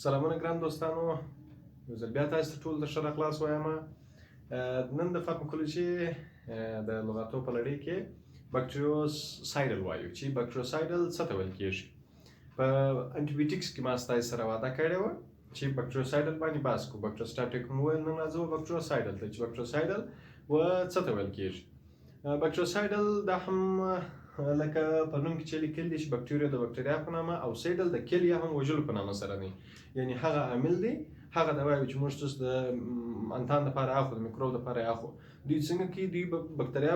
سلامونه ګران دوستانو، یو ځل بیا تاسو ته ټول د ښه راغلاست وایم. نن د فارماکولوژي د لغاتو په لړۍ کې بکټریوسایډل وایو چې بکټریوسایډل څه ته ویل کېږي. په انټي بایوټیکس کې ما ستاسو سره وعده کړې وه چې بکټریوسایډل باندې بحث کوو. بکټریوسټاټیک مو ویل، نن راځو بکټریوسایډل ته چې بکټریوسایډل څه ته ویل کېږي. بکټریوسایډل دا هم لکه په نوم کې چې لیکل دي چې بکټریا د بکټریا په نامه او سایډل د کیل یا هم وژلو په نامه سره دی. یعنی هغه عامل دی، هغه دواوې چې موږ تاسو د انسان لپاره اخلو، د میکروب لپاره اخلو، دوی څنګه کې دوی بکټریا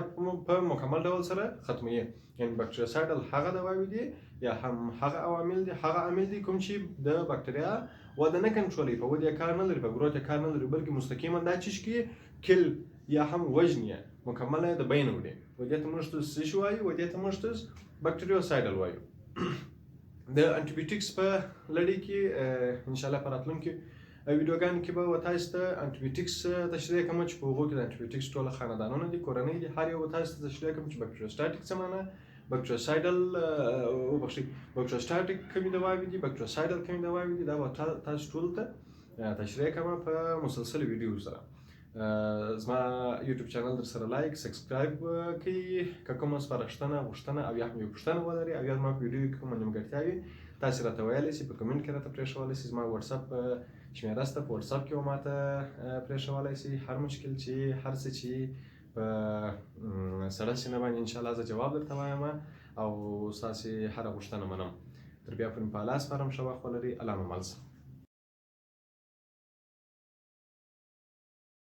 په مکمل ډول سره ختموي. یعنی بکټریوسایډل هغه دواوې دي یا هم هغه عوامل دي کوم چې د بکټریا وده نه کنټرولوي، په ودې کار نه لري، په ګروت کار نه لري، بلکې مستقیما دا چې کیل یا هم وژنې مکمله د بین وړي. ودې ته موږ څه شو وایو؟ ودې ته موږ بکټریوسایډل وایو. د انټي بایوټیکس په لړۍ کې ان شاء الله په راتلونکي ویډیوګانو کې به تاسو ته انټي بایوټیکس تشریح کوم چې په هغو کې د انټي بایوټیکس ټول خاندانونه دي، کورنۍ دي، هر یو به تاسو ته تشریح کوم چې بکټریوسټاټیک څه معنی، بکټریوسایډل بکټریوسټاټیک کومې دواوې دي، بکټریوسایډل کومې دواوې دي، دا به تاسو ټول ته تشریح کوم په مسلسل ویډیو سره. زما یوټیوب چینل در سره لایک سبسکرایب کړئ. که کومه سپارښتنه غوښتنه او یا هم یو پوښتنه ولرئ او یا زما په ویډیو کې کومه نیمګړتیا وي، تاسو راته ویلی شئ، په کمنټ کې راته پرېښولی شئ. زما وټساپ شمېره شته، په وټساپ کې به ماته پرېښولی شئ. هر مشکل چې هر څه چې په سړه سینه باندې انشاءالله زه جواب درته وایم او ستاسې هره غوښتنه منم. تر بیا پورې په الله سپارم. ښه وخت ولرئ. الله مو مل شه.